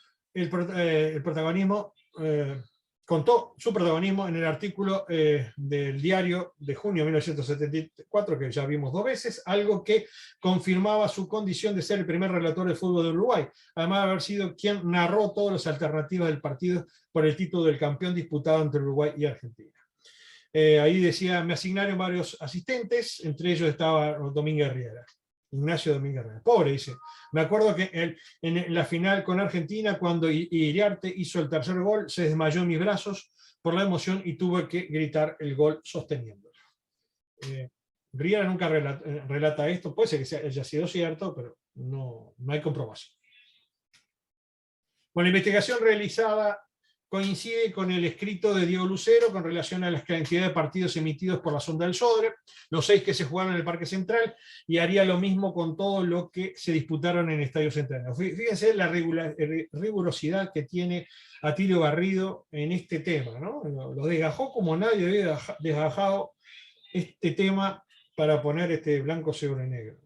su protagonismo en el artículo del diario de junio de 1974, que ya vimos 2 veces, algo que confirmaba su condición de ser el primer relator de fútbol de Uruguay, además de haber sido quien narró todas las alternativas del partido por el título del campeón disputado entre Uruguay y Argentina. Ahí decía, me asignaron varios asistentes, entre ellos estaba Domínguez Riera. Ignacio Domínguez Herrera. Pobre, dice. Me acuerdo que en la final con Argentina, cuando Iriarte hizo el tercer gol, se desmayó en mis brazos por la emoción y tuve que gritar el gol sosteniéndolo. Riera nunca relata esto, puede ser que haya sido cierto, pero no hay comprobación. Bueno, la investigación realizada coincide con el escrito de Diego Lucero con relación a la cantidad de partidos emitidos por la sonda del Sodre, los 6 que se jugaron en el Parque Central, y haría lo mismo con todo lo que se disputaron en el Estadio Centenario. Fíjense la rigurosidad que tiene Atilio Garrido en este tema, ¿no? Lo desgajó como nadie había desgajado este tema para poner este blanco sobre negro.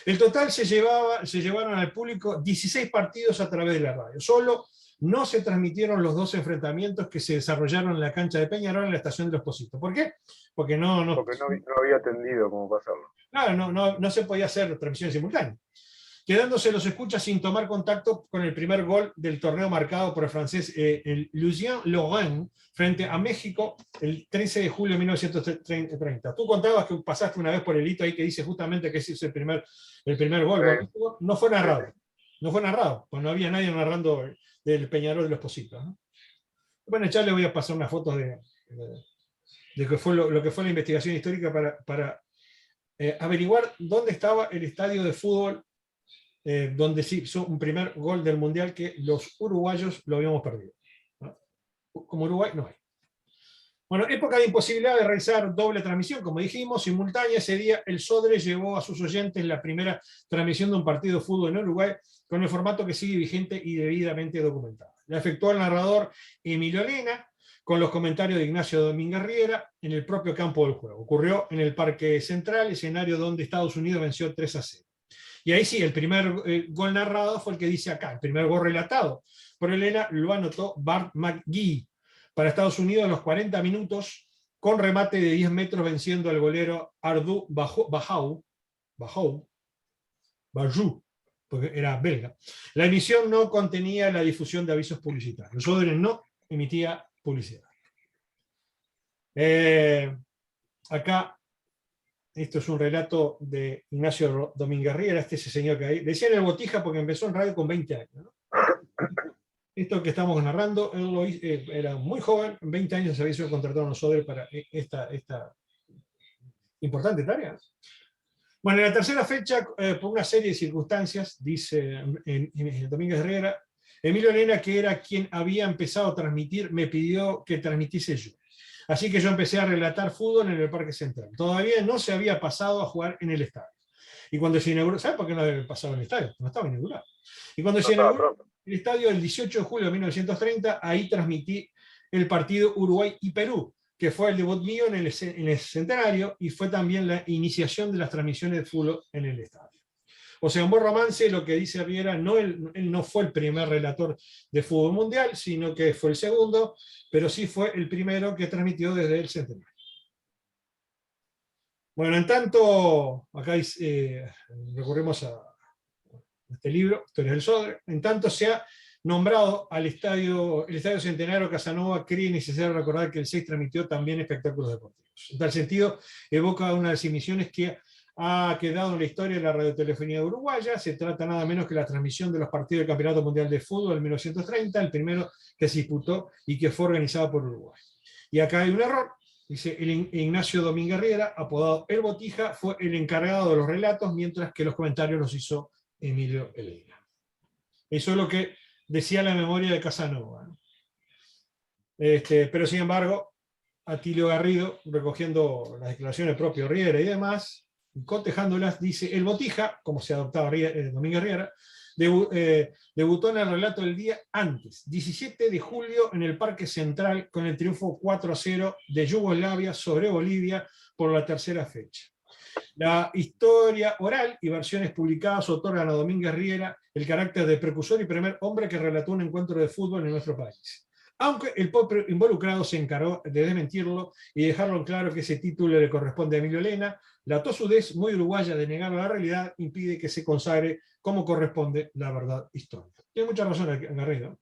El total se llevaron al público 16 partidos a través de la radio. Solo no se transmitieron los 2 enfrentamientos que se desarrollaron en la cancha de Peñarol en la estación de los Pocitos. ¿Por qué? Porque no había atendido cómo pasarlo. Claro, no se podía hacer transmisión simultánea. Quedándose los escuchas sin tomar contacto con el primer gol del torneo marcado por el francés Lucien Laurent frente a México el 13 de julio de 1930. Tú contabas que pasaste una vez por el hito ahí que dice justamente que ese es el primer gol. Sí. No fue narrado, pues no había nadie narrando del Peñarol de los Pocitos, ¿no? Bueno, ya le voy a pasar unas fotos de que fue lo que fue la investigación histórica para averiguar dónde estaba el estadio de fútbol donde se hizo un primer gol del Mundial que los uruguayos lo habíamos perdido, ¿no? Como Uruguay no hay. Bueno, época de imposibilidad de realizar doble transmisión, como dijimos, simultánea. Ese día el Sodre llevó a sus oyentes la primera transmisión de un partido de fútbol en Uruguay con el formato que sigue vigente y debidamente documentado. La efectuó el narrador Emilio Lena con los comentarios de Ignacio Domínguez Riera en el propio campo del juego. Ocurrió en el Parque Central, escenario donde Estados Unidos venció 3-0. Y ahí sí, el primer gol narrado fue el que dice acá, el primer gol relatado por Elena lo anotó Bart McGee para Estados Unidos a los 40 minutos con remate de 10 metros venciendo al golero Ardou Bajou, porque era belga. La emisión no contenía la difusión de avisos publicitarios. Sodre no emitía publicidad. Acá esto es un relato de Ignacio Domínguez Riera, ese señor que ahí. Decían el Botija porque empezó en radio con 20 años, ¿no? Esto que estamos narrando, él era muy joven, en 20 años se había sido contratado en Sodre para esta importante tarea. Bueno, en la tercera fecha, por una serie de circunstancias, dice en Domínguez Riera, Emilio Lena, que era quien había empezado a transmitir, me pidió que transmitiese yo. Así que yo empecé a relatar fútbol en el Parque Central. Todavía no se había pasado a jugar en el estadio. Y cuando se inauguró, ¿sabe por qué no había pasado en el estadio? No estaba inaugurado. Y cuando se inauguró el estadio el 18 de julio de 1930, ahí transmití el partido Uruguay y Perú, que fue el debut mío en el centenario y fue también la iniciación de las transmisiones de fútbol en el estadio. O sea, en buen romance, lo que dice Riera, él no fue el primer relator de fútbol mundial, sino que fue el segundo, pero sí fue el primero que transmitió desde el centenario. Bueno, en tanto, acá recurrimos a este libro, Historias del Sodre, en tanto se ha nombrado el Estadio Centenario Casanova, cree necesario recordar que el 6 transmitió también espectáculos deportivos. En tal sentido, evoca una de las emisiones que ha quedado en la historia de la radiotelefonía uruguaya. Se trata nada menos que la transmisión de los partidos del Campeonato Mundial de Fútbol en 1930, el primero que se disputó y que fue organizado por Uruguay. Y acá hay un error. Dice, Ignacio Domínguez Riera, apodado El Botija, fue el encargado de los relatos, mientras que los comentarios los hizo Emilio Elena. Eso es lo que decía la memoria de Casanova, ¿no? Pero sin embargo, Atilio Garrido, recogiendo las declaraciones propias de Riera y demás, cotejándolas, dice, El Botija, como se adoptaba Domínguez Riera, debutó en el relato el día antes, 17 de julio, en el Parque Central, con el triunfo 4-0 de Yugoslavia sobre Bolivia por la tercera fecha. La historia oral y versiones publicadas otorgan a Domínguez Riera el carácter de precursor y primer hombre que relató un encuentro de fútbol en nuestro país. Aunque el propio involucrado se encargó de desmentirlo y dejarlo claro que ese título le corresponde a Emilio Lena, la tosudez muy uruguaya de negar la realidad impide que se consagre como corresponde la verdad histórica. Tiene mucha razón Garrido.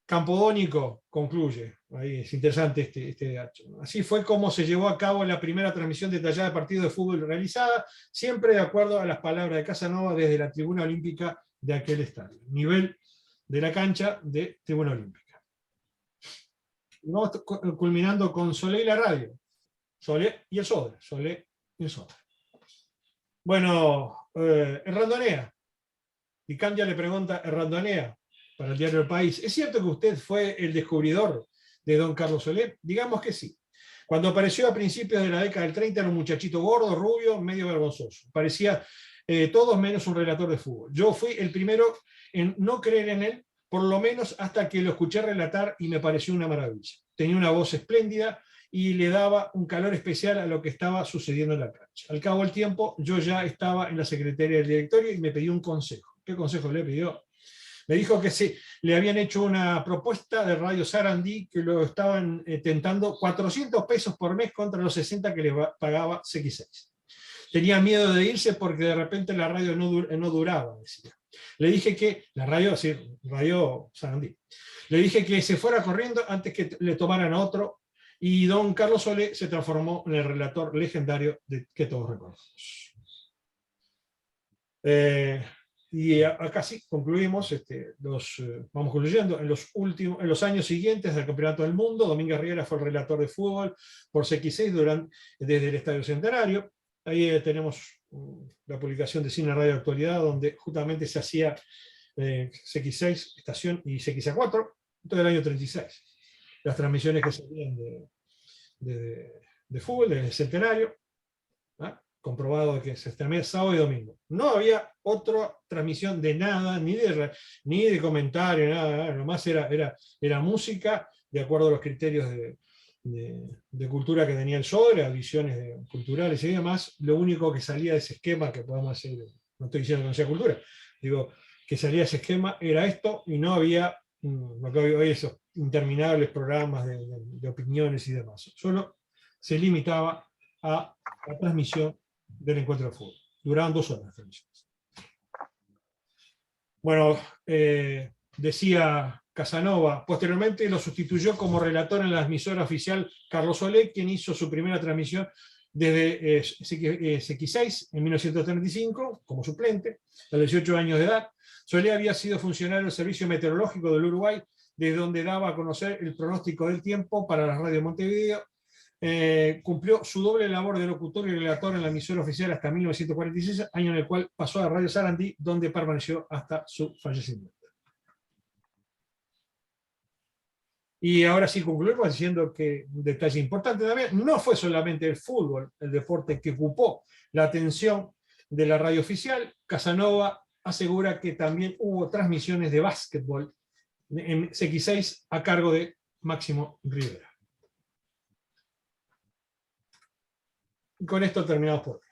Campodónico concluye, ahí es interesante este dato. Así fue como se llevó a cabo la primera transmisión detallada de partidos de fútbol realizada, siempre de acuerdo a las palabras de Casanova desde la tribuna olímpica de aquel estadio. Nivel de la cancha de tribuna olímpica. Y vamos culminando con Solé y la radio. Solé y el Sodre. Solé y el Sodre. Bueno, Errandonea. Y Candia le pregunta, Errandonea, para el diario El País, ¿es cierto que usted fue el descubridor de don Carlos Solé? Digamos que sí. Cuando apareció a principios de la década del 30 era un muchachito gordo, rubio, medio vergonzoso. Parecía todos menos un relator de fútbol. Yo fui el primero en no creer en él, por lo menos hasta que lo escuché relatar y me pareció una maravilla. Tenía una voz espléndida y le daba un calor especial a lo que estaba sucediendo en la cancha. Al cabo del tiempo, yo ya estaba en la secretaría del directorio y me pidió un consejo. ¿Qué consejo le pidió? Me dijo que sí, le habían hecho una propuesta de Radio Sarandí que lo estaban tentando 400 pesos por mes contra los 60 que le pagaba CX6. Tenía miedo de irse porque de repente la radio no duraba, decía. Le dije que, la radio, así, Radio Sarandí, le dije que se fuera corriendo antes que le tomaran a otro, y don Carlos Solé se transformó en el relator legendario que todos recordamos. Y acá sí concluimos, vamos concluyendo, en los años siguientes del Campeonato del Mundo, Domínguez Riera fue el relator de fútbol por CX6 desde el Estadio Centenario. Ahí tenemos la publicación de Cine Radio Actualidad, donde justamente se hacía CX6 estación y CX4, todo el año 36. Las transmisiones que se hacían de fútbol, del Centenario, ¿ah? Comprobado que se transmitía sábado y domingo. No había otra transmisión de nada, ni de comentario, nada, nomás era música, de acuerdo a los criterios de cultura que tenía el Sodre, visiones culturales y demás. Lo único que salía de ese esquema, que podemos hacer, no estoy diciendo que no sea cultura, digo, que salía de ese esquema era esto, y no había lo que hoy esos interminables programas de opiniones y demás. Solo se limitaba a la transmisión del encuentro de fútbol. Duraban 2 horas las transmisiones. Bueno, decía Casanova, posteriormente lo sustituyó como relator en la emisora oficial Carlos Solé, quien hizo su primera transmisión desde CX6 en 1935, como suplente, a los 18 años de edad. Solé había sido funcionario del Servicio Meteorológico del Uruguay, desde donde daba a conocer el pronóstico del tiempo para la radio de Montevideo. Cumplió su doble labor de locutor y relator en la emisora oficial hasta 1946, año en el cual pasó a Radio Sarandí, donde permaneció hasta su fallecimiento. Y ahora sí concluimos diciendo que un detalle importante también, no fue solamente el fútbol el deporte que ocupó la atención de la radio oficial. Casanova asegura que también hubo transmisiones de básquetbol en CX6 a cargo de Máximo Rivera. Y con esto terminamos por hoy.